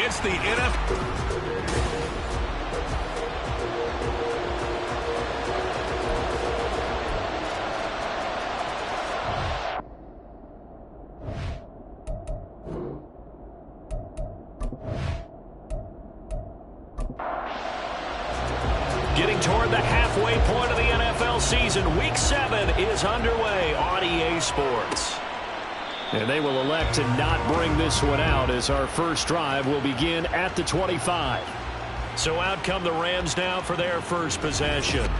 It's the NFL. Getting toward the halfway point of the NFL season, Week 7 is underway on EA Sports. And they will elect to not bring this one out as our first drive will begin at the 25. So out come the Rams now for their first possession.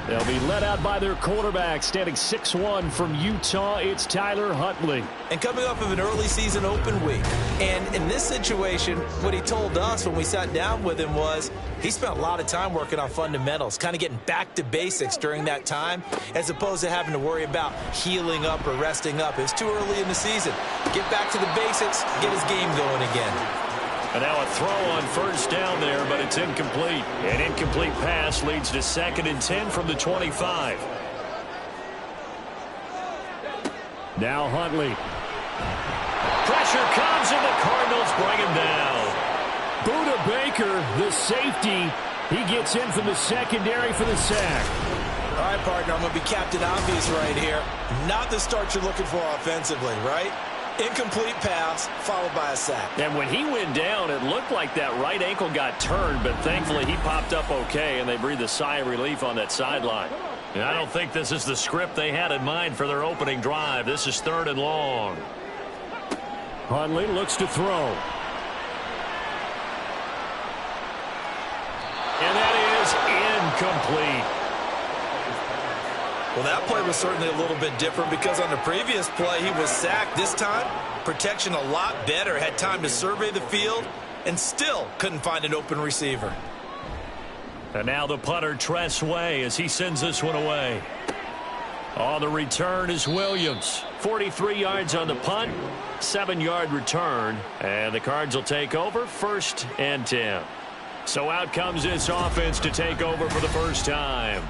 They'll be led out by their quarterback, standing 6'1" from Utah. It's Tyler Huntley. And coming off of an early season open week. And in this situation, what he told us when we sat down with him was he spent a lot of time working on fundamentals, kind of getting back to basics during that time, as opposed to having to worry about healing up or resting up. It's too early in the season. Get back to the basics, get his game going again. And now a throw on first down there, but it's incomplete. An incomplete pass leads to 2nd and 10 from the 25. Now Huntley. Pressure comes, and the Cardinals bring him down. Buda Baker, the safety, he gets in from the secondary for the sack. All right, partner, I'm going to be Captain Obvious right here. Not the start you're looking for offensively, right? Incomplete pass, followed by a sack. And when he went down, it looked like that right ankle got turned, but thankfully he popped up okay, and they breathed a sigh of relief on that sideline. And I don't think this is the script they had in mind for their opening drive. This is 3rd and long. Huntley looks to throw. And that is incomplete. Well, that play was certainly a little bit different because on the previous play, he was sacked. This time, protection a lot better. Had time to survey the field and still couldn't find an open receiver. And now the punter, Tress Way, as he sends this one away. On the return is Williams. 43 yards on the punt, 7-yard return. And the Cards will take over 1st and 10. So out comes this offense to take over for the first time.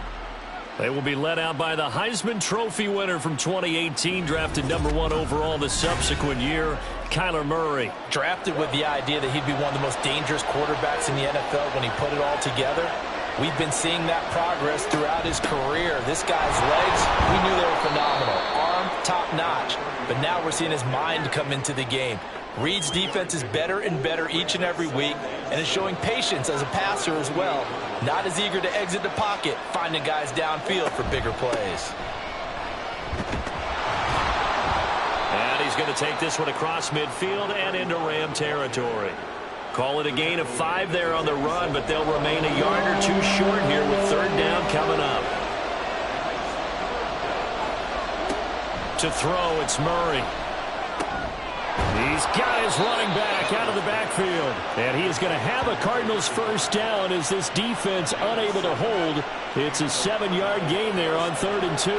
They will be led out by the Heisman Trophy winner from 2018, drafted #1 overall the subsequent year, Kyler Murray. Drafted with the idea that he'd be one of the most dangerous quarterbacks in the NFL when he put it all together. We've been seeing that progress throughout his career. This guy's legs, we knew they were phenomenal. Arm, top-notch. But now we're seeing his mind come into the game. Reed's defense is better and better each and every week, and is showing patience as a passer as well. Not as eager to exit the pocket, finding guys downfield for bigger plays. And he's going to take this one across midfield and into Ram territory. Call it a gain of 5 there on the run, but they'll remain a yard or 2 short here with 3rd down coming up. To throw, it's Murray. He's got his running back out of the backfield. And he is going to have a Cardinals first down as this defense unable to hold. It's a 7-yard gain there on 3rd and 2.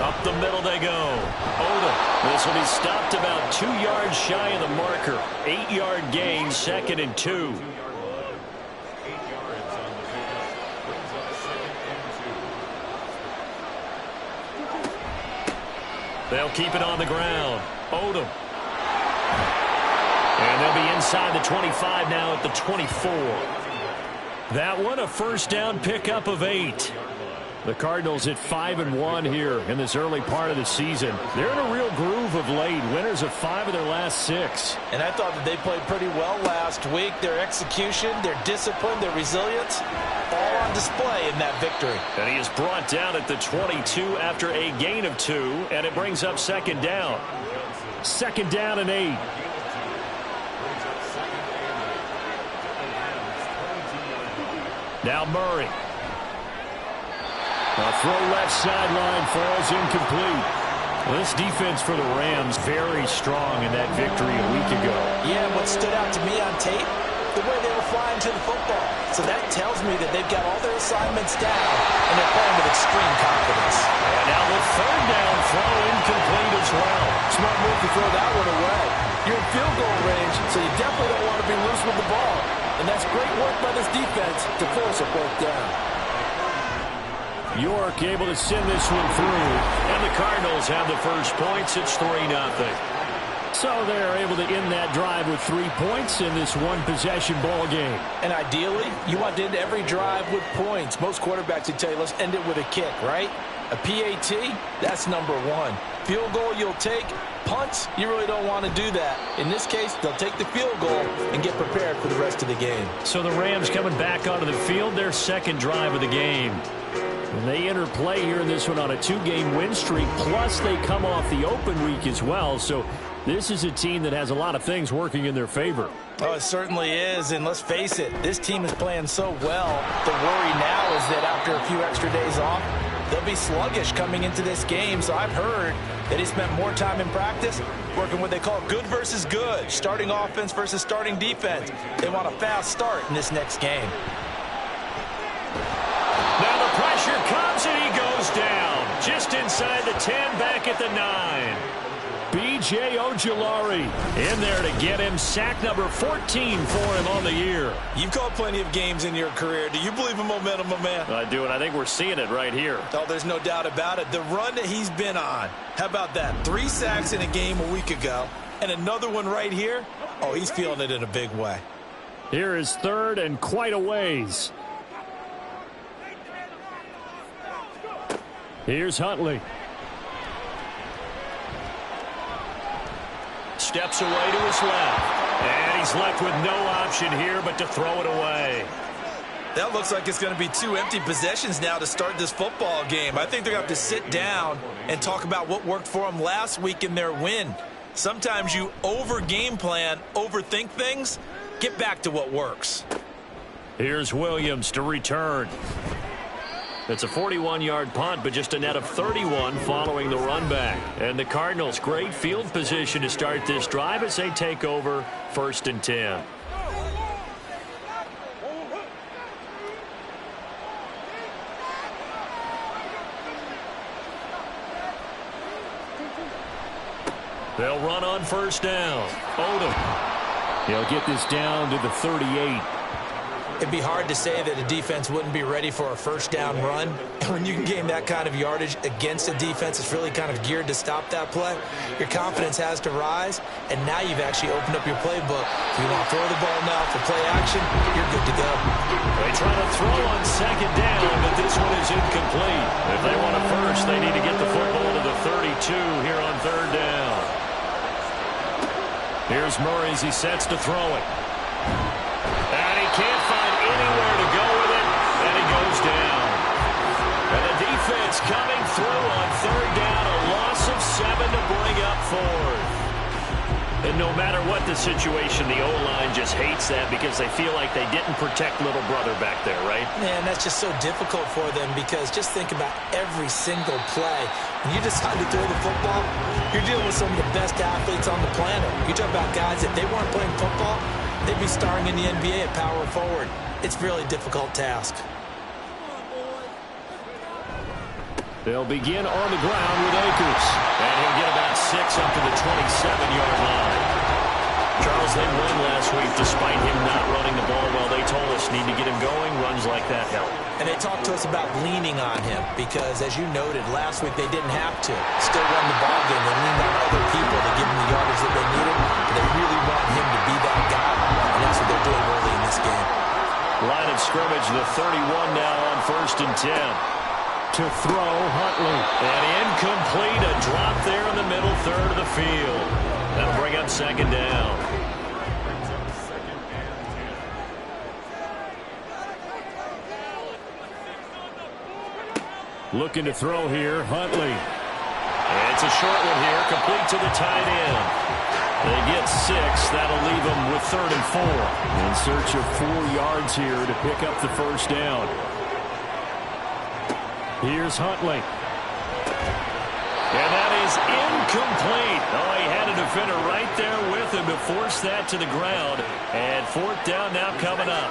Up the middle they go. Odom. This will be stopped about 2 yards shy of the marker. 8-yard gain, 2nd and 2. They'll keep it on the ground. Odom. And they'll be inside the 25 now at the 24. That one a first down pickup of 8. The Cardinals at 5-1 here in this early part of the season. They're in a real groove of late. Winners of 5 of their last 6. And I thought that they played pretty well last week. Their execution, their discipline, their resilience, all on display in that victory. And he is brought down at the 22 after a gain of 2, and it brings up 2nd down. 2nd down and 8. Now Murray. A throw left sideline falls incomplete. Well, this defense for the Rams very strong in that victory a week ago. Yeah, what stood out to me on tape, the way they were flying to the football. So that tells me that they've got all their assignments down, and they're playing with extreme confidence. And now the 3rd down throw incomplete as well. Smart move to throw that one away. You're in field goal range, so you definitely don't want to be loose with the ball. And that's great work by this defense to force a 4th down. York able to send this one through. And the Cardinals have the first points. It's 3-0. So they're able to end that drive with 3 points in this one-possession ball game. And ideally, you want to end every drive with points. Most quarterbacks would tell you, let's end it with a kick, right? A PAT, that's number one. Field goal you'll take. Punts, you really don't want to do that. In this case, they'll take the field goal and get prepared for the rest of the game. So the Rams coming back onto the field, their second drive of the game. And they enter play here in this one on a 2-game win streak, plus they come off the open week as well. So this is a team that has a lot of things working in their favor. Oh, it certainly is, and let's face it, this team is playing so well. The worry now is that after a few extra days off, they'll be sluggish coming into this game. So I've heard that he spent more time in practice working what they call good versus good, starting offense versus starting defense. They want a fast start in this next game. Now the pressure comes and he goes down. Just inside the 10, back at the 9. B.J. Ojulari in there to get him sack number 14 for him on the year. You've called plenty of games in your career. Do you believe in momentum, my man? I do, and I think we're seeing it right here. Oh, there's no doubt about it. The run that he's been on. How about that? 3 sacks in a game a week ago, and another one right here. Oh, he's feeling it in a big way. Here is third and quite a ways. Here's Huntley. Steps away to his left. And he's left with no option here but to throw it away. That looks like it's going to be 2 empty possessions now to start this football game. I think they're going to have to sit down and talk about what worked for them last week in their win. Sometimes you over-game plan, overthink things. Get back to what works. Here's Williams to return. It's a 41-yard punt, but just a net of 31 following the run back. And the Cardinals, great field position to start this drive as they take over 1st and 10. They'll run on 1st down. Odom. He'll get this down to the 38. It'd be hard to say that a defense wouldn't be ready for a 1st down run. And when you can gain that kind of yardage against a defense that's really kind of geared to stop that play, your confidence has to rise, and now you've actually opened up your playbook. If you want to throw the ball now for play action, you're good to go. They try to throw on 2nd down, but this one is incomplete. If they want a first, they need to get the football to the 32 here on 3rd down. Here's Murray as he sets to throw it. And he can't find anywhere to go with it, and he goes down. And the defense coming through on 3rd down, a loss of 7 to bring up 4th. And no matter what the situation, the O-line just hates that because they feel like they didn't protect little brother back there, right? Man, that's just so difficult for them because just think about every single play. When you decide to throw the football, you're dealing with some of the best athletes on the planet. You talk about guys, if they weren't playing football, they'd be starring in the NBA at power forward. It's a really difficult task. They'll begin on the ground with Akers. And he'll get about 6 up to the 27-yard line. Charles, they won last week despite him not running the ball well. They told us need to get him going. Runs like that help. And they talked to us about leaning on him because, as you noted, last week they didn't have to. Still won the ball game. They leaned on other people to give them the yardage that they needed. But they really want him to be that guy, and that's what they're doing early in this game. Line of scrimmage, the 31 now on 1st and 10. To throw, Huntley. And incomplete, a drop there in the middle third of the field. That'll bring up 2nd down. Looking to throw here, Huntley. And it's a short one here, complete to the tight end. They get 6. That'll leave them with 3rd and 4. In search of 4 yards here to pick up the 1st down. Here's Huntley. And that is incomplete. Oh, he had a defender right there with him to force that to the ground. And 4th down now coming up.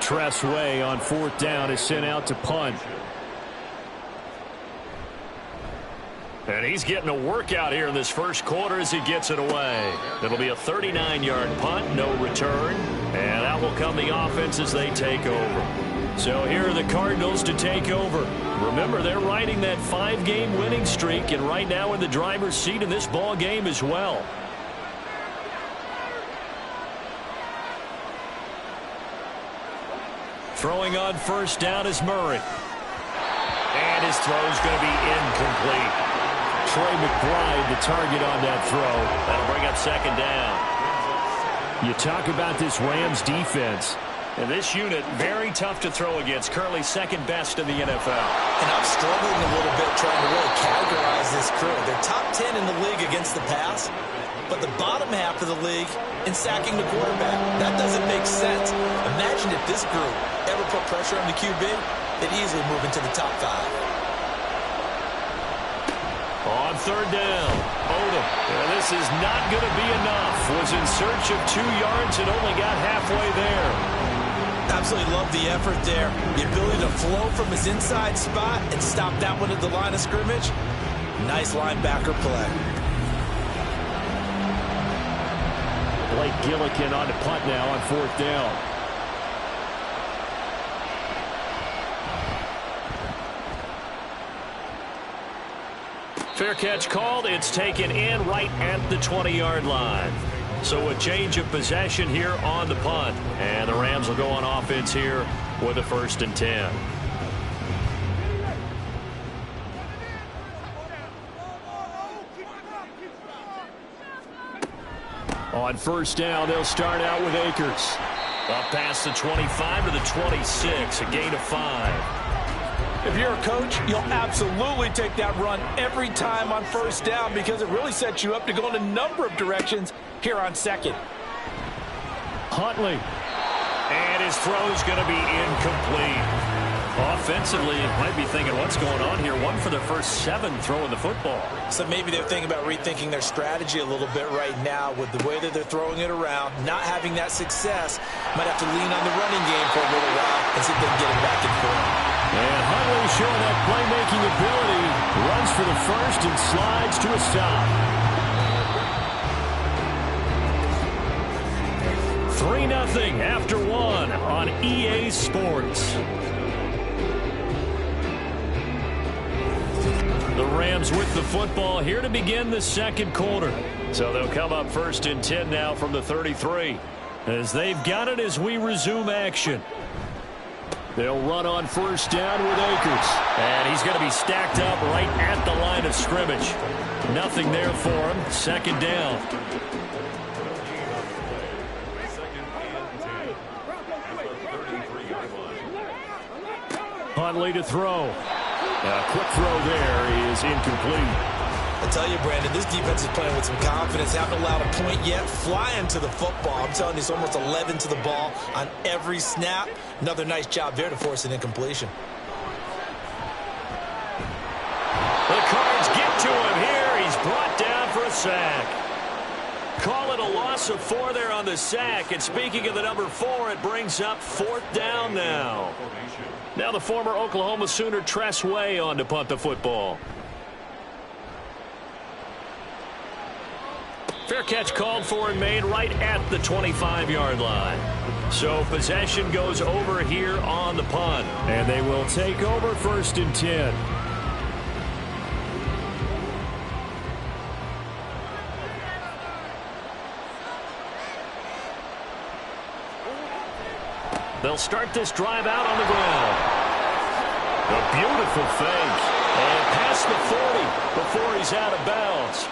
Tressway on 4th down is sent out to punt. And he's getting a workout here in this first quarter as he gets it away. It'll be a 39-yard punt, no return. And out will come the offense as they take over. So here are the Cardinals to take over. Remember, they're riding that 5-game winning streak, and right now in the driver's seat in this ball game as well. Throwing on first down is Murray. And his throw is going to be incomplete. Trey McBride, the target on that throw. That'll bring up second down. You talk about this Rams defense. And this unit, very tough to throw against. Currently second best in the NFL. And I'm struggling a little bit trying to really categorize this crew. They're top 10 in the league against the pass, but the bottom half of the league in sacking the quarterback. That doesn't make sense. Imagine if this group ever put pressure on the QB, they'd easily move into the top 5. On third down, Odom. And this is not going to be enough. Was in search of 2 yards and only got halfway there. Absolutely love the effort there. The ability to flow from his inside spot and stop that one at the line of scrimmage. Nice linebacker play. Blake Gillikin on the punt now on fourth down. Fair catch called. It's taken in right at the 20-yard line. So a change of possession here on the punt. And the Rams will go on offense here with a 1st and 10. On first down, they'll start out with Akers. Up past the 25 to the 26, a gain of 5. If you're a coach, you'll absolutely take that run every time on first down because it really sets you up to go in a number of directions here on second. Huntley. And his throw is going to be incomplete. Offensively, you might be thinking, what's going on here? 1 for their first 7 throwing the football. So maybe they're thinking about rethinking their strategy a little bit right now with the way that they're throwing it around, not having that success. Might have to lean on the running game for a little while and see if they can get it back in form. And Huntley showing that playmaking ability. Runs for the first and slides to a stop. 3-0 after 1 on EA Sports. The Rams with the football here to begin the second quarter. So they'll come up 1st and 10 now from the 33. As they've got it as we resume action. They'll run on first down with Akers. And he's going to be stacked up right at the line of scrimmage. Nothing there for him. 2nd down. Huntley to throw. A quick throw there is incomplete. I tell you, Brandon, this defense is playing with some confidence. Haven't allowed a point yet. Flying to the football. I'm telling you, it's almost 11 to the ball on every snap. Another nice job there to force an incompletion. The Cards get to him here. He's brought down for a sack. Call it a loss of 4 there on the sack. And speaking of the number 4, it brings up 4th down now. Now the former Oklahoma Sooner Tress Way on to punt the football. Fair catch called for and made right at the 25-yard line. So possession goes over here on the punt. And they will take over 1st and 10. They'll start this drive out on the ground. A beautiful fake. And past the 40 before he's out of bounds.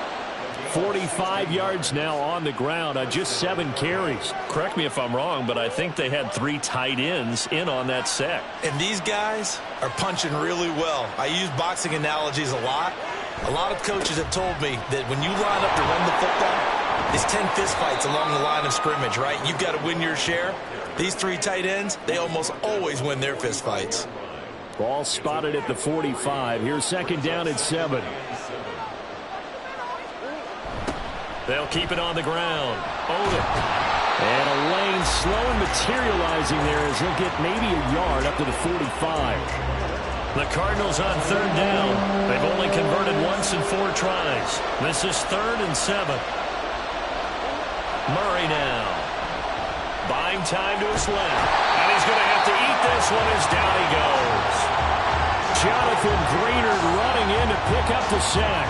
45 yards now on the ground on just 7 carries. Correct me if I'm wrong, but I think they had 3 tight ends in on that set. And these guys are punching really well. I use boxing analogies a lot. A lot of coaches have told me that when you line up to run the football, it's 10 fistfights along the line of scrimmage, right? You've got to win your share. These 3 tight ends, they almost always win their fistfights. Ball spotted at the 45. Here's 2nd down and 7. They'll keep it on the ground. Odom. And a lane slow and materializing there as he'll get maybe a yard up to the 45. The Cardinals on 3rd down. They've only converted once in 4 tries. This is 3rd and 7. Murray now. Buying time to his left. And he's going to have to eat this one as down he goes. Jonathan Greenard running in to pick up the sack.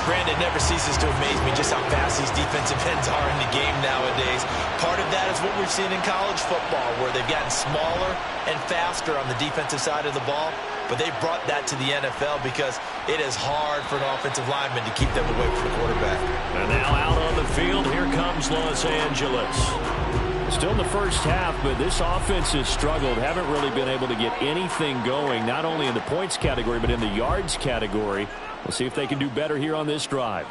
Brandon, never ceases to amaze me just how fast these defensive ends are in the game nowadays. Part of that is what we've seen in college football, where they've gotten smaller and faster on the defensive side of the ball. But they brought that to the NFL because it is hard for an offensive lineman to keep them away from the quarterback. And now out on the field, here comes Los Angeles. Still in the first half, but this offense has struggled. Haven't really been able to get anything going, not only in the points category, but in the yards category. We'll see if they can do better here on this drive.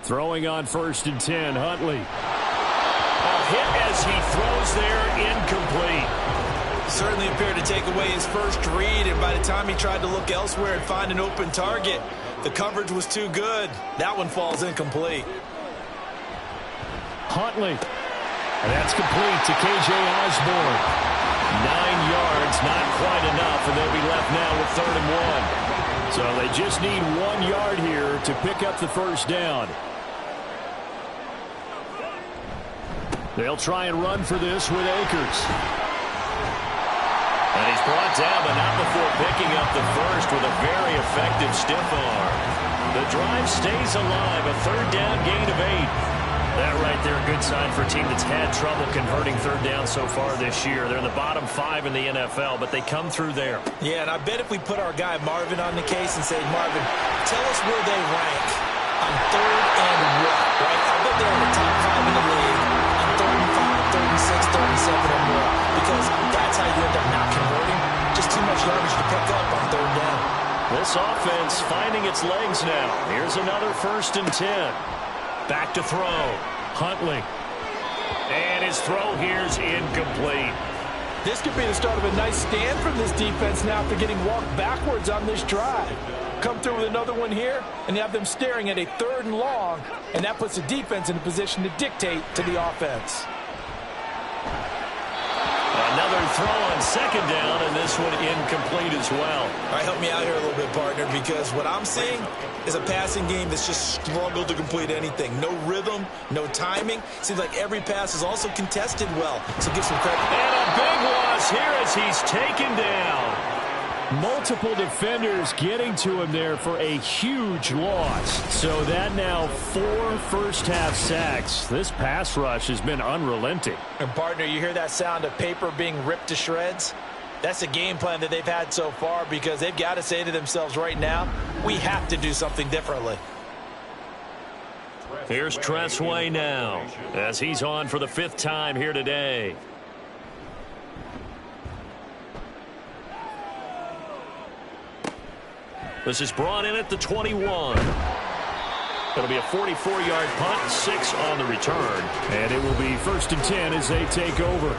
Throwing on 1st and 10, Huntley. A hit as he throws there, incomplete. Certainly appeared to take away his first read, and by the time he tried to look elsewhere and find an open target, the coverage was too good. That one falls incomplete. Huntley. And that's complete to K.J. Osborne. 9 yards, not quite enough, and they'll be left now with 3rd and 1. So they just need 1 yard here to pick up the first down. They'll try and run for this with Akers. And he's brought down, but not before picking up the first with a very effective stiff arm. The drive stays alive, a 3rd down gain of 8. That right there, a good sign for a team that's had trouble converting 3rd down so far this year. They're in the bottom 5 in the NFL, but they come through there. Yeah, and I bet if we put our guy Marvin on the case and say, Marvin, tell us where they rank on 3rd and what, right? I bet they're in the top 5 in the league on 3rd and 5, 3rd and 6, 3rd and 7 or more, because that's how you end up not converting. Just too much yardage to pick up on 3rd down. This offense finding its legs now. Here's another 1st and 10. Back to throw. Huntley. And his throw here's incomplete. This could be the start of a nice stand from this defense now after getting walked backwards on this drive. Come through with another one here, and you have them staring at a 3rd and long, and that puts the defense in a position to dictate to the offense. Another throw on 2nd down, and this one incomplete as well. All right, help me out here a little bit, partner, because what I'm seeing is a passing game that's just struggled to complete anything. No rhythm, no timing. Seems like every pass is also contested well, so give some credit. And a big loss here as he's taken down. Multiple defenders getting to him there for a huge loss. So that now 4 first-half sacks. This pass rush has been unrelenting. And, partner, you hear that sound of paper being ripped to shreds? That's the game plan that they've had so far because they've got to say to themselves right now, we have to do something differently. Here's Tressway now as he's on for the 5th time here today. This is brought in at the 21. It'll be a 44-yard punt, 6 on the return. And it will be 1st and 10 as they take over.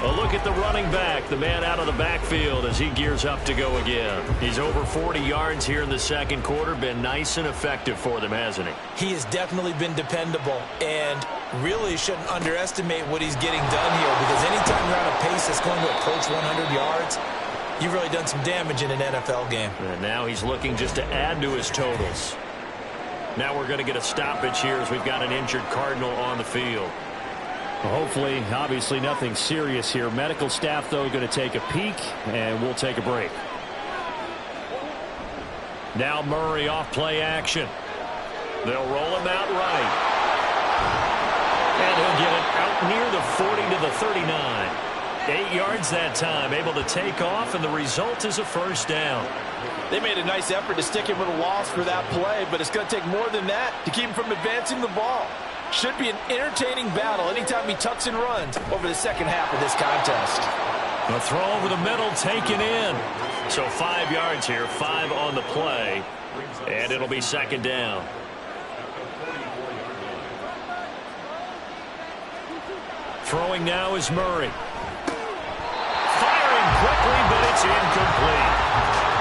A look at the running back, the man out of the backfield as he gears up to go again. He's over 40 yards here in the 2nd quarter. Been nice and effective for them, hasn't he? He has definitely been dependable and really shouldn't underestimate what he's getting done here because anytime you're on a pace that's going to approach 100 yards, you've really done some damage in an NFL game. And now he's looking just to add to his totals. Now we're going to get a stoppage here as we've got an injured Cardinal on the field. Well, hopefully, obviously nothing serious here. Medical staff, though, going to take a peek, and we'll take a break. Now Murray off play action. They'll roll him out right. And he'll get it out near the 40 to the 39. 8 yards that time, able to take off, and the result is a 1st down. They made a nice effort to stick him with a loss for that play, but it's going to take more than that to keep him from advancing the ball. Should be an entertaining battle anytime he tucks and runs over the 2nd half of this contest. A throw over the middle taken in. So 5 yards here, 5 on the play, and it'll be 2nd down. Throwing now is Murray. Firing quickly, but it's incomplete.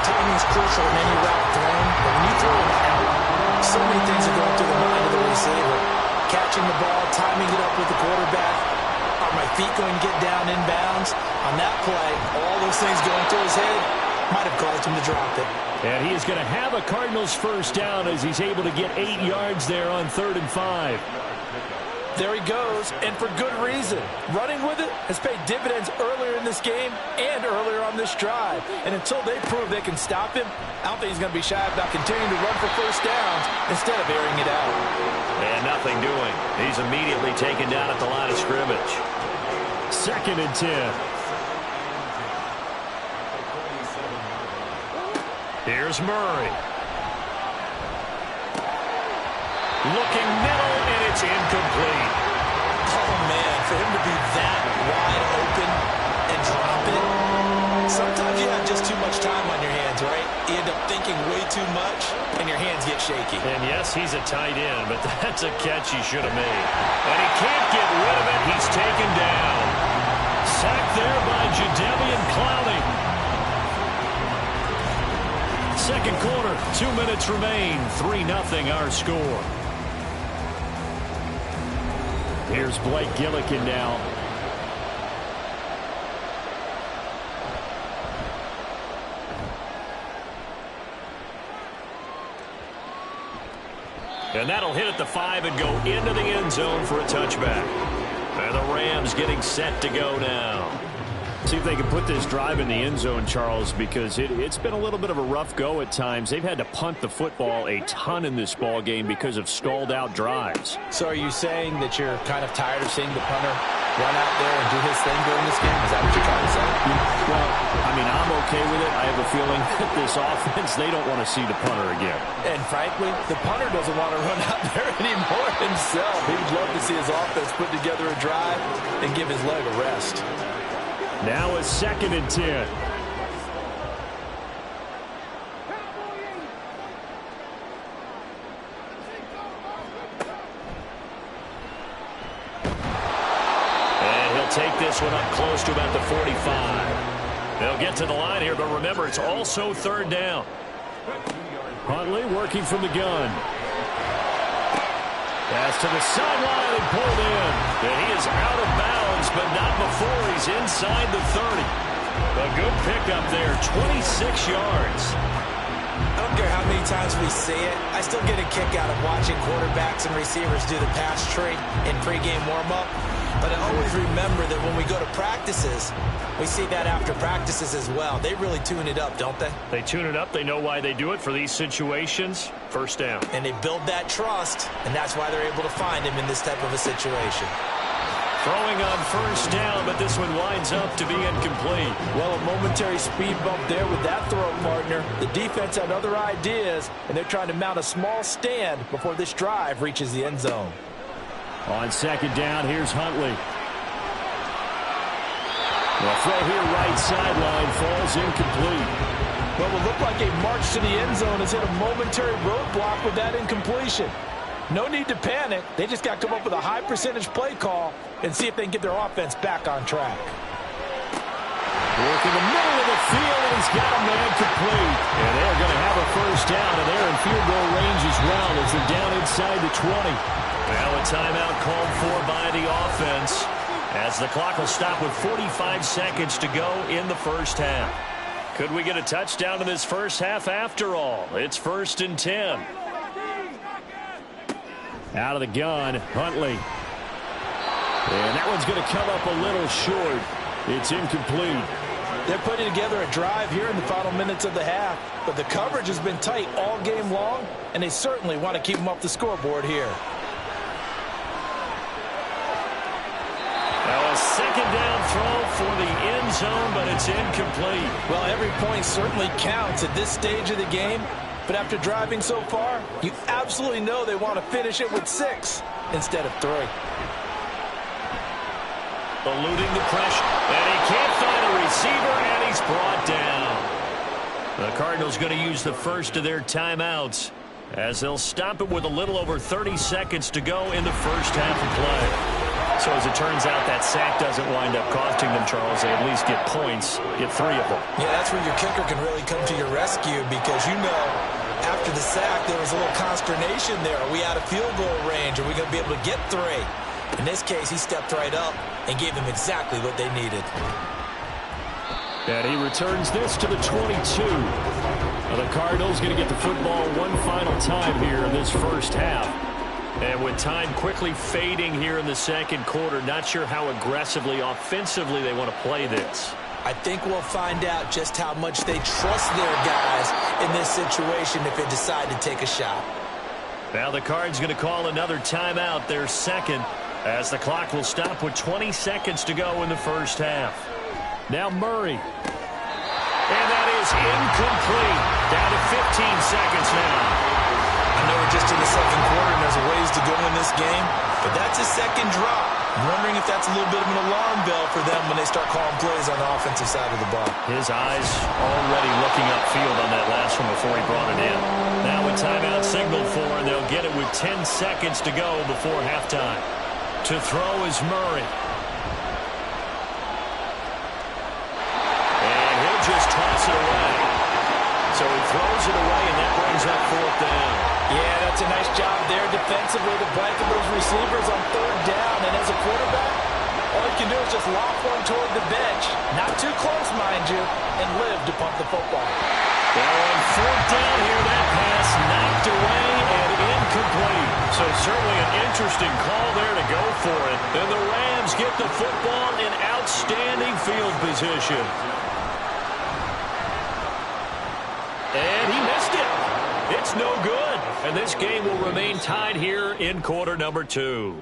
Timing is crucial in any route thrown, but when you throw it out, so many things are going through the mind of the receiver. Catching the ball, timing it up with the quarterback. Are my feet going to get down inbounds? On that play, all those things going through his head might have caused him to drop it. And he is going to have a Cardinals 1st down as he's able to get 8 yards there on 3rd and 5. There he goes, and for good reason. Running with it has paid dividends earlier in this game and earlier on this drive. And until they prove they can stop him, I don't think he's going to be shy about continuing to run for first downs instead of airing it out. And nothing doing. He's immediately taken down at the line of scrimmage. 2nd and 10. Here's Murray. Looking middle, and it's incomplete. Oh, man, for him to be that wide open and drop it. Sometimes you have just too much time on your hands, right? You end up thinking way too much, and your hands get shaky. And yes, he's a tight end, but that's a catch he should have made. And he can't get rid of it. He's taken down. Sacked there by Jadeveon Clowney. Second quarter, 2 minutes remain. 3-0 our score. Here's Blake Gillikin now. And that'll hit at the 5 and go into the end zone for a touchback. And the Rams getting set to go now. See if they can put this drive in the end zone, Charles, because it's been a little bit of a rough go at times. They've had to punt the football a ton in this ball game because of stalled out drives. So are you saying that you're kind of tired of seeing the punter run out there and do his thing during this game? Is that what you're trying to say? Well, I mean, I'm okay with it. I have a feeling that this offense, they don't want to see the punter again. And frankly, the punter doesn't want to run out there anymore himself. He would love to see his offense put together a drive and give his leg a rest. Now it's 2nd and 10. And he'll take this one up close to about the 45. They'll get to the line here, but remember, it's also 3rd down. Huntley working from the gun. Pass to the sideline and pulled in. And he is out of bounds, but not before he's inside the 30. A good pickup there, 26 yards. I don't care how many times we see it. I still get a kick out of watching quarterbacks and receivers do the pass tree in pregame warm-up. But I always remember that when we go to practices, we see that after practices as well. They really tune it up, don't they? They tune it up. They know why they do it for these situations. First down. And they build that trust, and that's why they're able to find him in this type of a situation. Throwing on first down, but this one winds up to be incomplete. Well, a momentary speed bump there with that throw, partner. The defense had other ideas, and they're trying to mount a small stand before this drive reaches the end zone. On 2nd down, here's Huntley. The throw here, right sideline, falls incomplete. Well, it will look like a march to the end zone has hit a momentary roadblock with that incompletion. No need to panic. They just got to come up with a high percentage play call and see if they can get their offense back on track. Work in the middle of the field, and he's got a man complete. And they're going to have a first down, and they're in field goal range as well as they're down inside the 20. Now a timeout called for by the offense as the clock will stop with 45 seconds to go in the first half. Could we get a touchdown in this first half after all? It's 1st and 10. Out of the gun, Huntley. And that one's going to come up a little short. It's incomplete. They're putting together a drive here in the final minutes of the half, but the coverage has been tight all game long, and they certainly want to keep them off the scoreboard here. Now a 2nd down throw for the end zone, but it's incomplete. Well, every point certainly counts at this stage of the game, but after driving so far, you absolutely know they want to finish it with 6 instead of 3. Eluding the pressure, and he can't find a receiver, and he's brought down. The Cardinals going to use the first of their timeouts as they'll stop it with a little over 30 seconds to go in the first half of play. So as it turns out, that sack doesn't wind up costing them, Charles. They at least get points, get 3 of them. Yeah, that's where your kicker can really come to your rescue because, you know, after the sack, there was a little consternation there. Are we out of field goal range? Are we going to be able to get 3? In this case, he stepped right up and gave them exactly what they needed. And he returns this to the 22. Now the Cardinals going to get the football one final time here in this first half. And with time quickly fading here in the second quarter, not sure how aggressively, offensively they want to play this. I think we'll find out just how much they trust their guys in this situation if they decide to take a shot. Now the Cards going to call another timeout, their second, as the clock will stop with 20 seconds to go in the first half. Now Murray. And that is incomplete. Down to 15 seconds now. I know we're just in the second quarter and there's a ways to go in this game, but that's a second drop. I'm wondering if that's a little bit of an alarm bell for them when they start calling plays on the offensive side of the ball. His eyes already looking upfield on that last one before he brought it in. Now with timeout signaled for, and they'll get it with 10 seconds to go before halftime. To throw is Murray. And he'll just toss it away. So he throws it away, and that brings up fourth down. Yeah, that's a nice job there defensively to blanket those receivers on third down. And as a quarterback, all you can do is just lob one toward the bench. Not too close, mind you, and live to punt the football. Well, on fourth down here, that pass knocked away and incomplete. So certainly an interesting call there to go for it. And the Rams get the football in outstanding field position. And he missed it. It's no good. And this game will remain tied here in quarter number 2.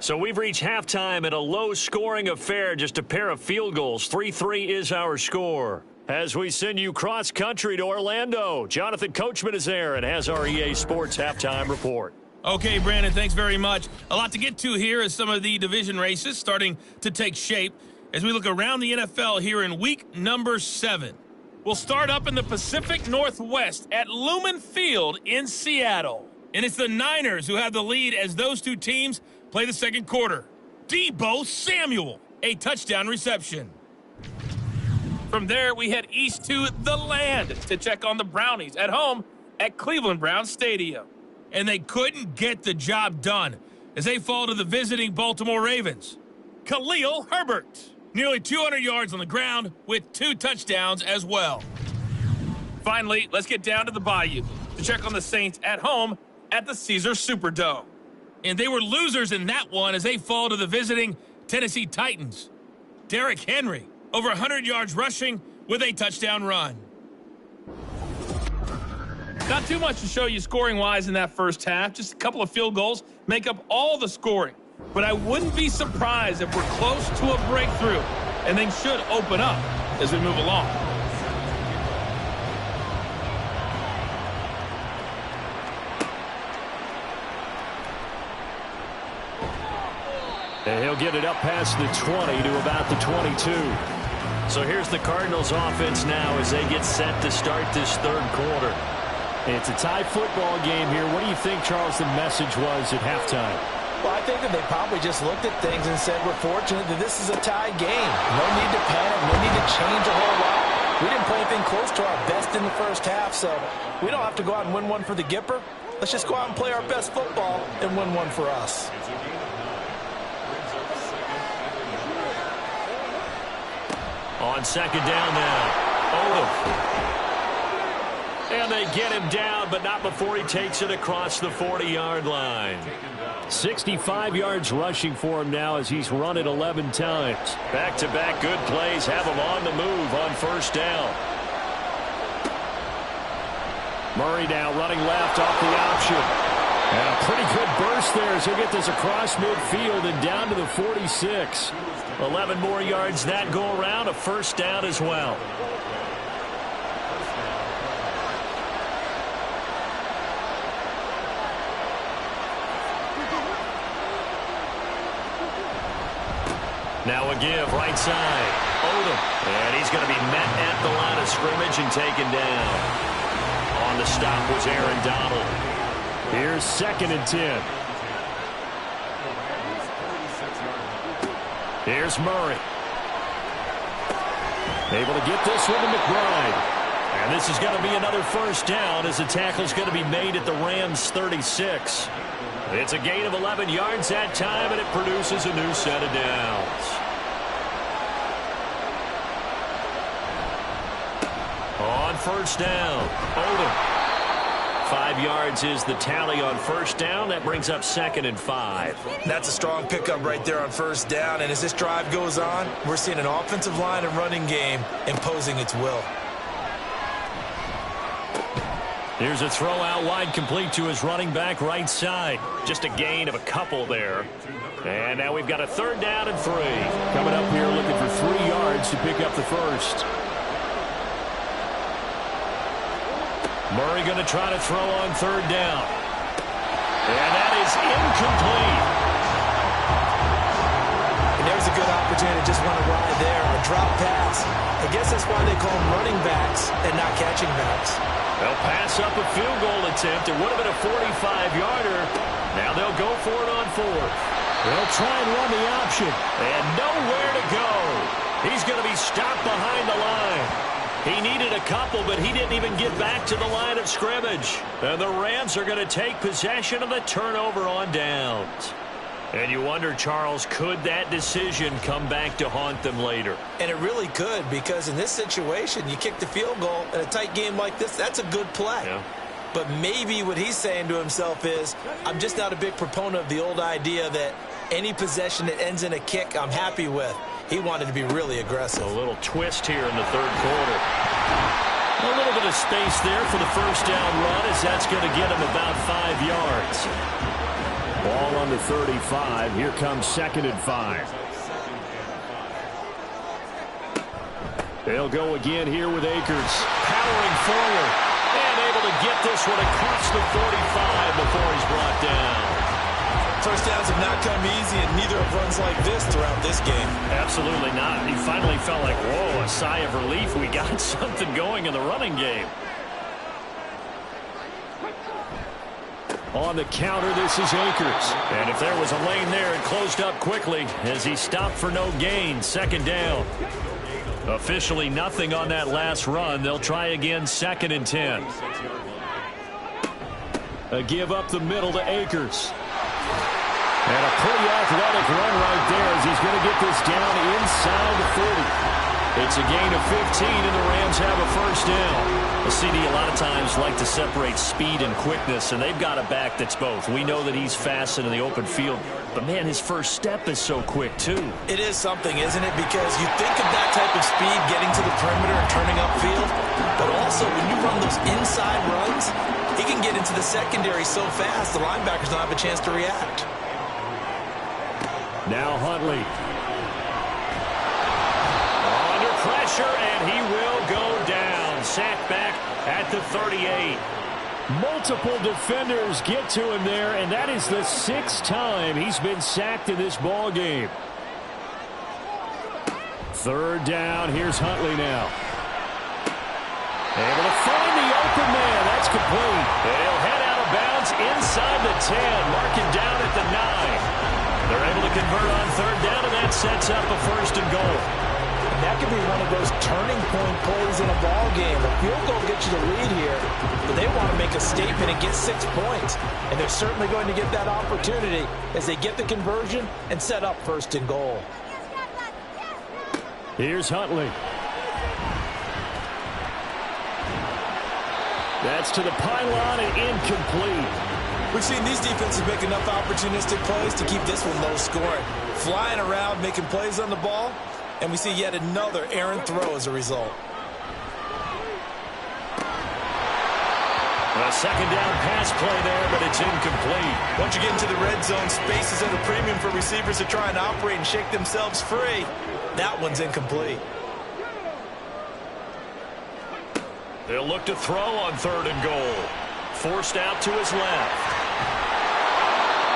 So we've reached halftime in a low-scoring affair, just a pair of field goals. 3-3 is our score. As we send you cross-country to Orlando, Jonathan Coachman is there and has our EA Sports halftime report. Okay, Brandon, thanks very much. A lot to get to here as some of the division races starting to take shape as we look around the NFL here in week number 7. We'll start up in the Pacific Northwest at Lumen Field in Seattle. And it's the Niners who have the lead as those two teams play the second quarter. Deebo Samuel, a touchdown reception. From there, we head east to the land to check on the Brownies at home at Cleveland Browns Stadium. And they couldn't get the job done as they fall to the visiting Baltimore Ravens. Khalil Herbert. Nearly 200 yards on the ground with 2 touchdowns as well. Finally, let's get down to the Bayou to check on the Saints at home at the Caesars Superdome. And they were losers in that one as they fall to the visiting Tennessee Titans. Derrick Henry, over 100 yards rushing with a touchdown run. Not too much to show you scoring-wise in that first half. Just a couple of field goals make up all the scoring. But I wouldn't be surprised if we're close to a breakthrough, and things should open up as we move along. And he'll get it up past the 20 to about the 22. So here's the Cardinals offense now as they get set to start this third quarter. It's a tie football game here. What do you think, Charles, the message was at halftime? Well, I think that they probably just looked at things and said, we're fortunate that this is a tie game. No need to panic, no need to change a whole lot. We didn't play anything close to our best in the first half, so we don't have to go out and win one for the Gipper. Let's just go out and play our best football and win one for us. On second down now, Odom. And they get him down, but not before he takes it across the 40-yard line. 65 yards rushing for him now as he's run it 11 times. Back-to-back good plays have him on the move on first down. Murray now running left off the option. And a pretty good burst there as he'll get this across midfield and down to the 46. 11 more yards that go around, a first down as well. Now a give, right side. Odom. And he's going to be met at the line of scrimmage and taken down. On the stop was Aaron Donald. Here's 2nd and 10. Here's Murray. Able to get this one to McBride. And this is going to be another first down as the tackle's going to be made at the Rams' 36. It's a gain of 11 yards that time, and it produces a new set of downs. On first down, Odom 5 yards is the tally on first down. That brings up 2nd and 5. That's a strong pickup right there on first down. And as this drive goes on, we're seeing an offensive line and running game imposing its will. Here's a throw out wide, complete to his running back right side. Just a gain of a couple there. And now we've got a 3rd down and 3. Coming up here looking for 3 yards to pick up the first. Murray going to try to throw on 3rd down. And that is incomplete. And there's a good opportunity to just run a ride there, a drop pass. I guess that's why they call them running backs and not catching backs. They'll pass up a field goal attempt. It would have been a 45-yarder. Now they'll go for it on 4th. They'll try and run the option. And nowhere to go. He's going to be stopped behind the line. He needed a couple, but he didn't even get back to the line of scrimmage. And the Rams are going to take possession of the turnover on downs. And you wonder, Charles, could that decision come back to haunt them later? And it really could, because in this situation, you kick the field goal in a tight game like this, that's a good play. Yeah. But maybe what he's saying to himself is, I'm just not a big proponent of the old idea that any possession that ends in a kick I'm happy with. He wanted to be really aggressive. A little twist here in the 3rd quarter. A little bit of space there for the first down run, as that's going to get him about 5 yards. Ball on the 35. Here comes 2nd and 5. They'll go again here with Akers. Powering forward. And able to get this one across the 45 before he's brought down. First downs have not come easy, and neither have runs like this throughout this game. Absolutely not. He finally felt like, whoa, a sigh of relief. We got something going in the running game. On the counter, this is Akers. And if there was a lane there, it closed up quickly as he stopped for no gain. 2nd down. Officially nothing on that last run. They'll try again, 2nd and 10. A give up the middle to Akers. And a pretty athletic run right there as he's going to get this down inside the 40. It's a gain of 15, and the Rams have a first down. The CD a lot of times like to separate speed and quickness, and they've got a back that's both. We know that he's fast in the open field, but, man, his first step is so quick, too. It is something, isn't it? Because you think of that type of speed getting to the perimeter and turning upfield, but also when you run those inside runs, he can get into the secondary so fast the linebackers don't have a chance to react. Now Huntley. Under pressure, and he will go down. Sacked back at the 38. Multiple defenders get to him there, and that is the 6th time he's been sacked in this ball game. 3rd down. Here's Huntley now. Able to find the open man. That's complete. They'll head out of bounds inside the 10. Marking down at the 9. They're able to convert on 3rd down, and that sets up a 1st and goal. And that could be one of those turning point plays in a ball game. A field goal gets you the lead here, but they want to make a statement and get 6 points. And they're certainly going to get that opportunity as they get the conversion and set up 1st and goal. Here's Huntley. That's to the pylon and incomplete. We've seen these defenses make enough opportunistic plays to keep this one low scoring. Flying around, making plays on the ball, and we see yet another errant throw as a result. A 2nd down pass play there, but it's incomplete. Once you get into the red zone, space is at a premium for receivers to try and operate and shake themselves free. That one's incomplete. They'll look to throw on 3rd and goal. Forced out to his left.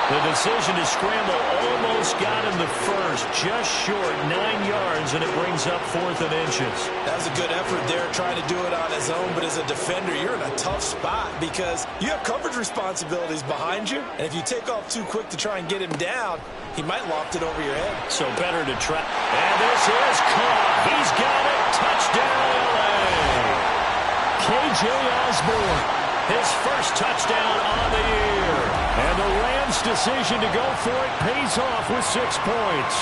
The decision to scramble almost got him the first, just short 9 yards, and it brings up 4th and inches. That was a good effort there, trying to do it on his own, but as a defender, you're in a tough spot because you have coverage responsibilities behind you, and if you take off too quick to try and get him down, he might loft it over your head. So better to try. And this is caught. He's got it. Touchdown, L.A. K.J. Osborne. His first touchdown on the year. And the Rams' decision to go for it pays off with 6 points.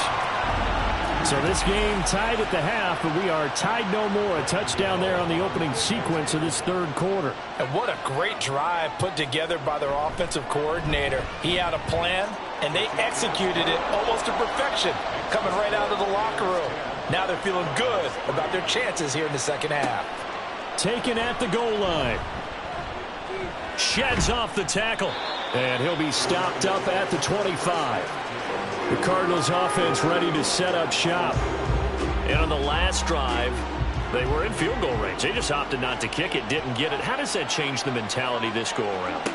So this game tied at the half, but we are tied no more. A touchdown there on the opening sequence of this third quarter. And what a great drive put together by their offensive coordinator. He had a plan, and they executed it almost to perfection, coming right out of the locker room. Now they're feeling good about their chances here in the second half. Taken at the goal line. Sheds off the tackle. And he'll be stopped up at the 25. The Cardinals offense ready to set up shop. And on the last drive, they were in field goal range. They just opted not to kick it, didn't get it. How does that change the mentality this go around?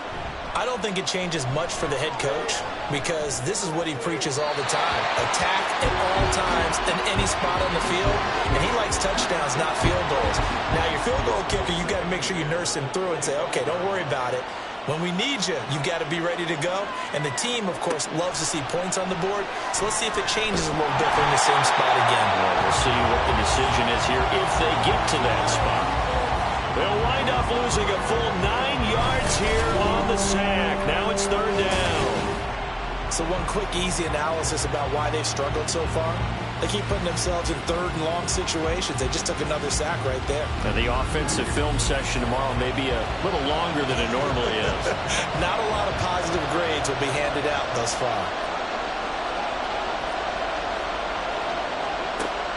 I don't think it changes much for the head coach because this is what he preaches all the time. Attack at all times in any spot on the field, and he likes touchdowns, not field goals. Now, your field goal kicker, you got to make sure you nurse him through and say, okay, don't worry about it. When we need you, you got to be ready to go. And the team, of course, loves to see points on the board. So let's see if it changes a little bit from the same spot again. Well, we'll see what the decision is here if they get to that spot. They'll wind up losing a full 9 yards here on the sack. Now it's third down. So one quick, easy analysis about why they've struggled so far. They keep putting themselves in third and long situations. They just took another sack right there. Now the offensive film session tomorrow may be a little longer than it normally is. Not a lot of positive grades will be handed out thus far.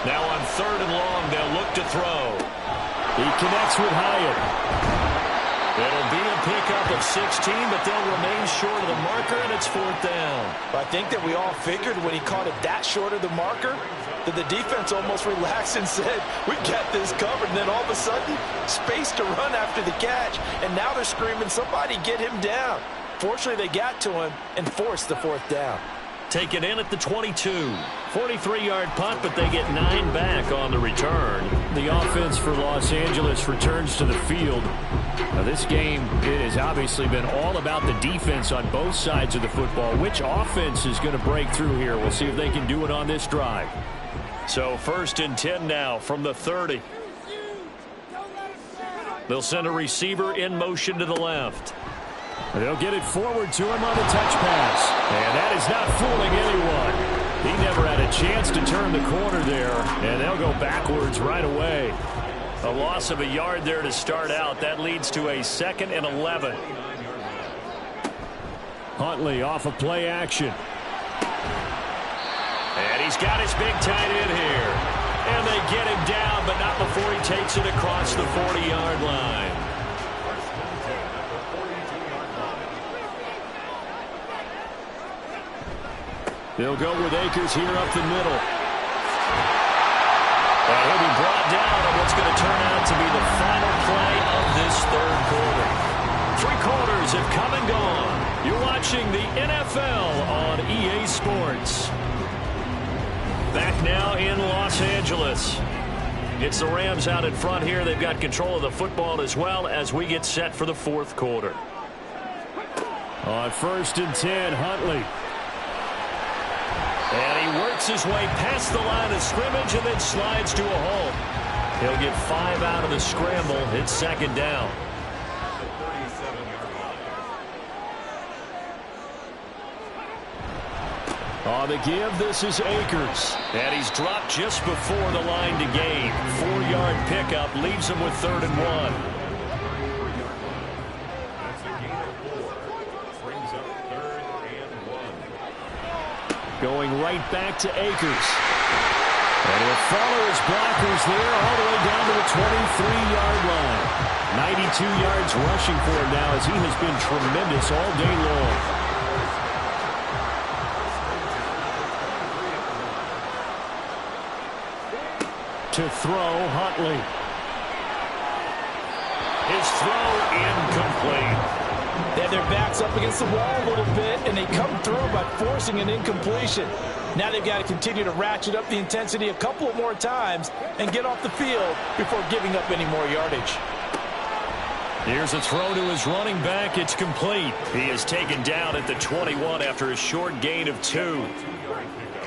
Now on third and long, they'll look to throw. He connects with Hyatt. It'll be a pickup of 16, but they'll remain short of the marker, and it's fourth down. I think that we all figured when he caught it that short of the marker that the defense almost relaxed and said, we got this covered. And then all of a sudden, space to run after the catch. And now they're screaming, somebody get him down. Fortunately, they got to him and forced the fourth down. Taken in at the 22. 43-yard punt, but they get 9 back on the return. The offense for Los Angeles returns to the field. Now, this game, it has obviously been all about the defense on both sides of the football. Which offense is going to break through here? We'll see if they can do it on this drive. So first and 10 now from the 30. They'll send a receiver in motion to the left. They'll get it forward to him on the touch pass. And that is not fooling anyone. He never had a chance to turn the corner there. And they'll go backwards right away. A loss of a yard there to start out. That leads to a 2nd and 11. Huntley off of play action. And he's got his big tight end here. And they get him down, but not before he takes it across the 40-yard line. They'll go with Akers here up the middle. And he'll be brought down on what's going to turn out to be the final play of this third quarter. 3 quarters have come and gone. You're watching the NFL on EA Sports. Back now in Los Angeles. It's the Rams out in front here. They've got control of the football as well as we get set for the fourth quarter. On 1st and 10, Huntley. And he works his way past the line of scrimmage and then slides to a halt. He'll get 5 out of the scramble. It's 2nd down. On the give, this is Akers. And he's dropped just before the line to gain. 4-yard pickup leaves him with 3rd and 1. Going right back to Akers. And he'll follow his blockers there all the way down to the 23-yard line. 92 yards rushing for him now as he has been tremendous all day long. To throw, Huntley. His throw incomplete. They have their backs up against the wall a little bit, and they come through by forcing an incompletion. Now they've got to continue to ratchet up the intensity a couple of more times and get off the field before giving up any more yardage. Here's a throw to his running back. It's complete. He is taken down at the 21 after a short gain of 2.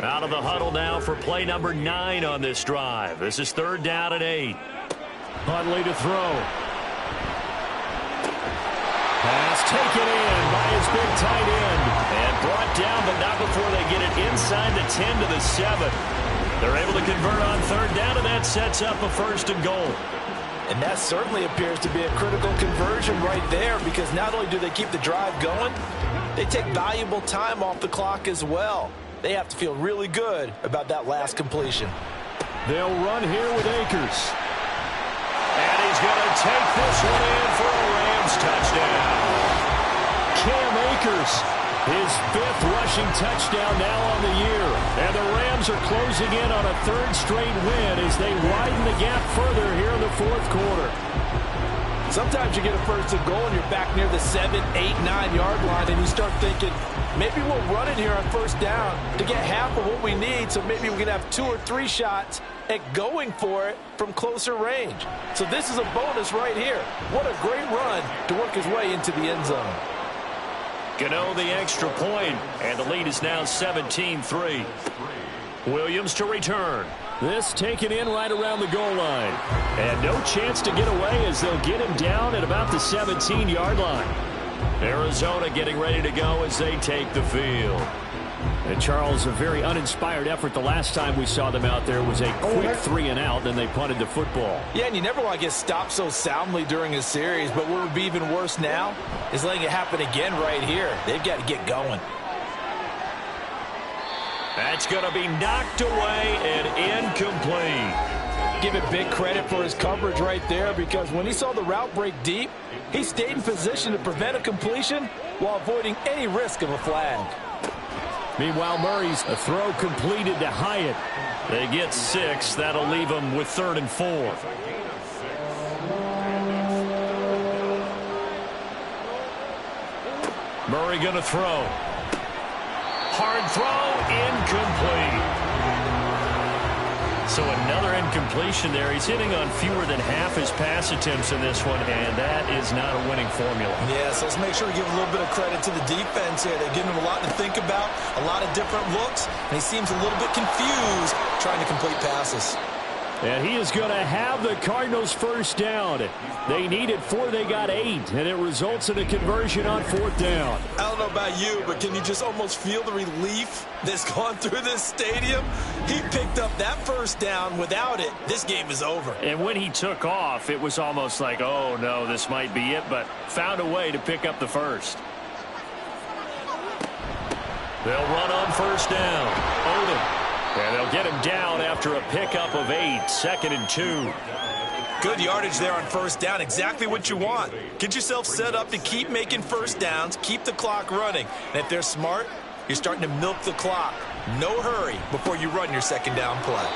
Out of the huddle now for play number 9 on this drive. This is 3rd down and 8. Huntley to throw. Pass taken in by his big tight end. And brought down, but not before they get it inside the 10 to the 7. They're able to convert on third down, and that sets up a 1st and goal. And that certainly appears to be a critical conversion right there, because not only do they keep the drive going, they take valuable time off the clock as well. They have to feel really good about that last completion. They'll run here with Akers. And he's going to take this one in for a Rams touchdown. Cam Akers, his 5th rushing touchdown now on the year. And the Rams are closing in on a 3rd straight win as they widen the gap further here in the 4th quarter. Sometimes you get a 1st and goal and you're back near the 7, 8, 9-yard line, and you start thinking, maybe we'll run it here on 1st down to get half of what we need, so maybe we can have 2 or 3 shots at going for it from closer range. So this is a bonus right here. What a great run to work his way into the end zone. Gano the extra point, and the lead is now 17-3. Williams to return. This taken in right around the goal line. And no chance to get away as they'll get him down at about the 17-yard line. Arizona getting ready to go as they take the field. And Charles, a very uninspired effort. The last time we saw them out there was a quick 3-and-out, then they punted the football. Yeah, and you never want to get stopped so soundly during a series, but what would be even worse now is letting it happen again right here. They've got to get going. That's going to be knocked away and incomplete. Give it big credit for his coverage right there, because when he saw the route break deep, he stayed in position to prevent a completion while avoiding any risk of a flag. Meanwhile, Murray's a throw completed to Hyatt. They get 6. That'll leave them with 3rd and 4. Murray going to throw. Hard throw, incomplete. So another incompletion there. He's hitting on fewer than half his pass attempts in this one, and that is not a winning formula. Yes, let's make sure we give a little bit of credit to the defense here. They're giving him a lot to think about, a lot of different looks, and he seems a little bit confused trying to complete passes. And he is going to have the Cardinals 1st down. They needed 4, they got 8, and it results in a conversion on 4th down. I don't know about you, but can you just almost feel the relief that's gone through this stadium? He picked up that 1st down. Without it, this game is over. And when he took off, it was almost like, oh, no, this might be it, but found a way to pick up the 1st. They'll run on 1st down. Odom. And they'll get him down after a pickup of 8, 2nd and 2. Good yardage there on 1st down. Exactly what you want. Get yourself set up to keep making 1st downs, keep the clock running. And if they're smart, you're starting to milk the clock. No hurry before you run your 2nd down play.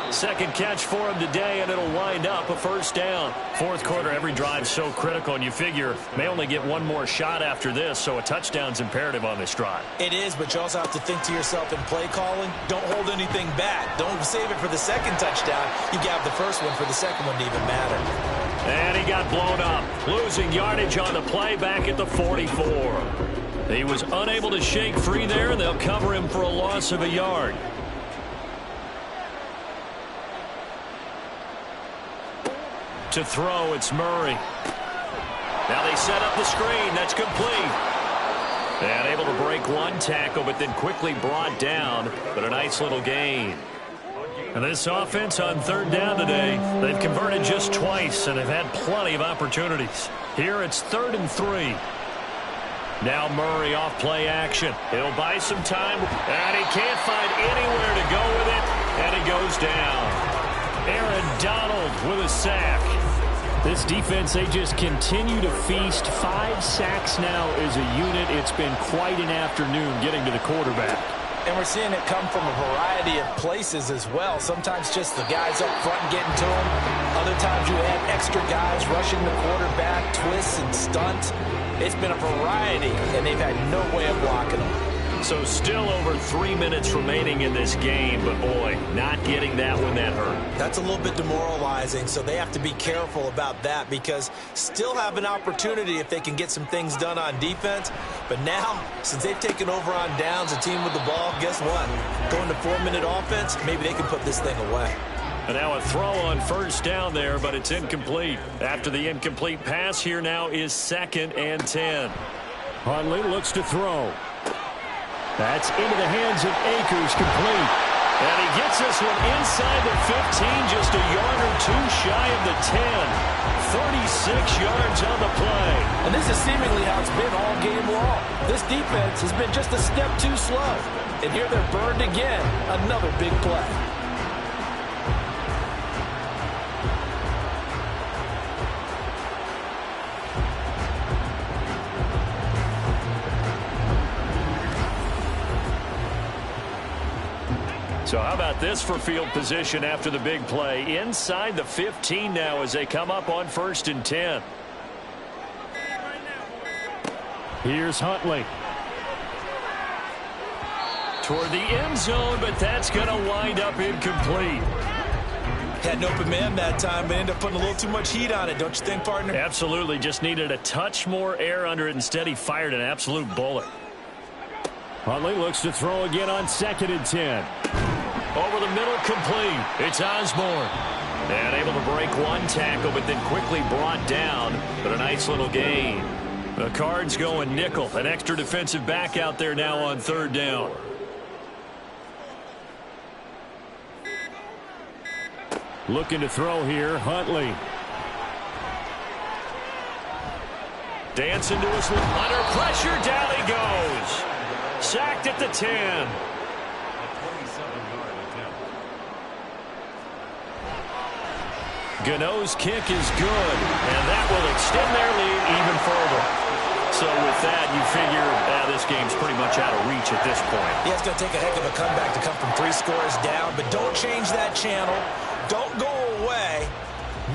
2nd catch for him today, and it'll wind up a 1st down. 4th quarter, every drive's so critical, and you figure may only get one more shot after this, so a touchdown's imperative on this drive. It is, but you also have to think to yourself in play calling, don't hold anything back. Don't save it for the 2nd touchdown. You got the 1st one for the 2nd one to even matter. And he got blown up, losing yardage on the play back at the 44. He was unable to shake free there, and they'll cover him for a loss of a yard. To throw, it's Murray. Now they set up the screen. That's complete. And able to break one tackle, but then quickly brought down. But a nice little gain. And this offense on 3rd down today, they've converted just twice, and they've had plenty of opportunities. Here it's 3rd and 3. Now Murray off play action. He'll buy some time, and he can't find anywhere to go with it, and he goes down. Aaron Donald with a sack. This defense, they just continue to feast. 5 sacks now as a unit. It's been quite an afternoon getting to the quarterback. And we're seeing it come from a variety of places as well. Sometimes just the guys up front getting to him. Other times you have extra guys rushing the quarterback, twists and stunts. It's been a variety, and they've had no way of blocking them. So still over 3 minutes remaining in this game, but boy, not getting that one that hurt. That's a little bit demoralizing, so they have to be careful about that, because still have an opportunity if they can get some things done on defense. But now, since they've taken over on downs, a team with the ball, guess what? Going to 4-minute offense, maybe they can put this thing away. And now a throw on 1st down there, but it's incomplete. After the incomplete pass, here now is 2nd and 10. Hundley looks to throw. That's into the hands of Akers, complete. And he gets this one inside the 15, just a yard or two shy of the 10. 36 yards on the play. And this is seemingly how it's been all game long. This defense has been just a step too slow. And here they're burned again. Another big play. So how about this for field position after the big play? Inside the 15 now as they come up on 1st and 10. Here's Huntley. Toward the end zone, but that's going to wind up incomplete. Had an open man that time, but ended up putting a little too much heat on it, don't you think, partner? Absolutely. Just needed a touch more air under it. Instead, he fired an absolute bullet. Huntley looks to throw again on 2nd and 10. Over the middle, complete. It's Osborne. And able to break one tackle, but then quickly brought down. But a nice little gain. The Cards going nickel. An extra defensive back out there now on 3rd down. Looking to throw here, Huntley. Dancing to his under pressure, down he goes. Sacked at the 10. Gano's kick is good, and that will extend their lead even further. So with that, you figure this game's pretty much out of reach at this point. Yeah, it's going to take a heck of a comeback to come from 3 scores down, but don't change that channel. Don't go away.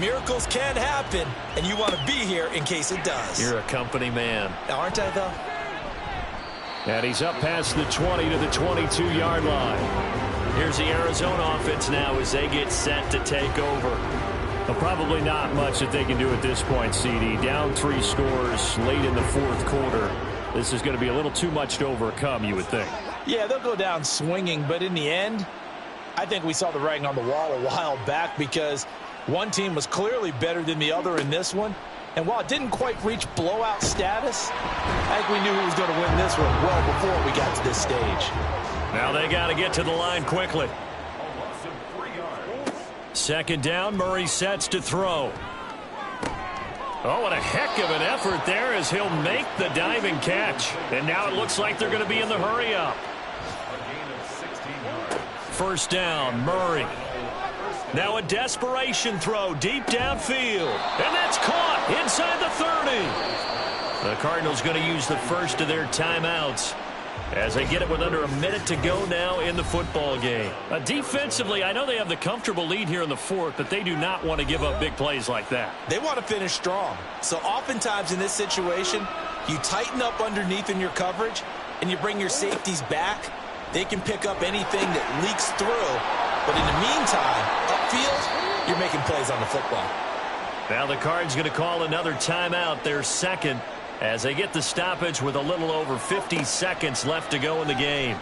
Miracles can happen, and you want to be here in case it does. You're a company man. Aren't I, though? And he's up past the 20 to the 22-yard line. Here's the Arizona offense now as they get set to take over. Well, probably not much that they can do at this point, CD. Down 3 scores late in the 4th quarter. This is going to be a little too much to overcome, you would think. Yeah, they'll go down swinging, but in the end, I think we saw the writing on the wall a while back because one team was clearly better than the other in this one. And while it didn't quite reach blowout status, I think we knew who was going to win this one well before we got to this stage. Now they got to get to the line quickly. 2nd down, Murray sets to throw. Oh, what a heck of an effort there as he'll make the diving catch. And now it looks like they're going to be in the hurry-up. 1st down, Murray. Now a desperation throw deep downfield. And that's caught inside the 30. The Cardinals going to use the first of their timeouts as they get it with under a minute to go now in the football game. Defensively, I know they have the comfortable lead here in the 4th, but they do not want to give up big plays like that. They want to finish strong. So oftentimes in this situation, you tighten up underneath in your coverage, and you bring your safeties back. They can pick up anything that leaks through. But in the meantime, upfield, you're making plays on the football. Now the Cards going to call another timeout, their 2nd, as they get the stoppage with a little over 50 seconds left to go in the game.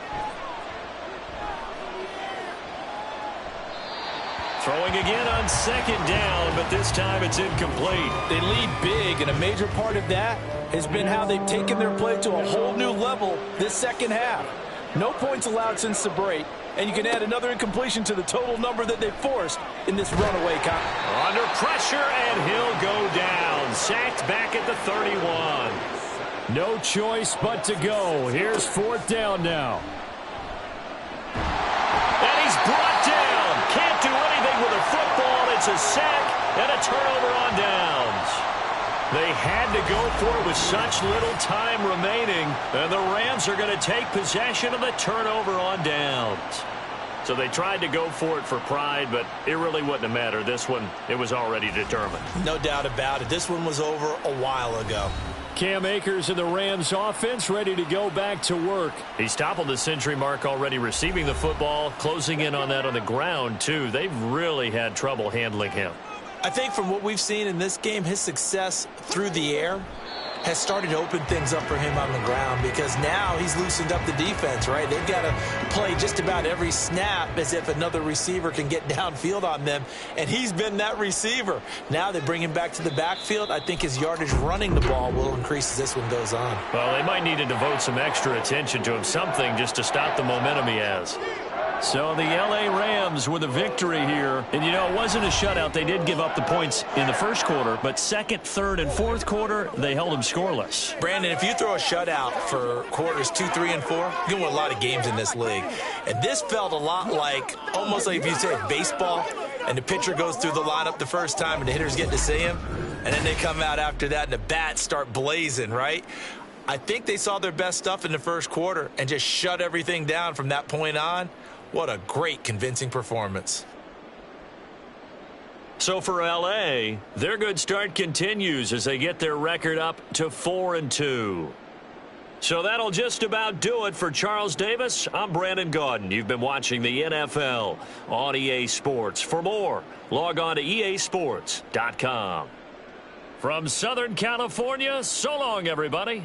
Throwing again on 2nd down, but this time it's incomplete. They lead big, and a major part of that has been how they've taken their play to a whole new level this 2nd half. No points allowed since the break, and you can add another incompletion to the total number that they forced in this runaway contest. Under pressure, and he'll go down. Sacked back at the 31. No choice but to go. Here's 4th down now. And he's brought down. Can't do anything with a football. It's a sack and a turnover on downs. They had to go for it with such little time remaining. And the Rams are going to take possession of the turnover on downs. So they tried to go for it for pride, but it really wouldn't have mattered. This one, it was already determined. No doubt about it. This one was over a while ago. Cam Akers and the Rams offense ready to go back to work. He's toppled the century mark already receiving the football, closing in on that on the ground, too. They've really had trouble handling him. I think from what we've seen in this game, his success through the air has started to open things up for him on the ground because now he's loosened up the defense, right? They've got to play just about every snap as if another receiver can get downfield on them, and he's been that receiver. Now they bring him back to the backfield. I think his yardage running the ball will increase as this one goes on. Well, they might need to devote some extra attention to him, something just to stop the momentum he has. So the L.A. Rams with a victory here. And, you know, it wasn't a shutout. They did give up the points in the first quarter, but second, third, and fourth quarter, they held them scoreless. Brandon, if you throw a shutout for quarters 2, 3, and 4, you're going to win a lot of games in this league. And this felt a lot like, almost like if you said baseball, and the pitcher goes through the lineup the first time and the hitters get to see him, and then they come out after that and the bats start blazing, right? I think they saw their best stuff in the first quarter and just shut everything down from that point on. What a great, convincing performance. So for L.A., their good start continues as they get their record up to 4-2. So that'll just about do it for Charles Davis. I'm Brandon Gaudin. You've been watching the NFL on EA Sports. For more, log on to easports.com. From Southern California, so long, everybody.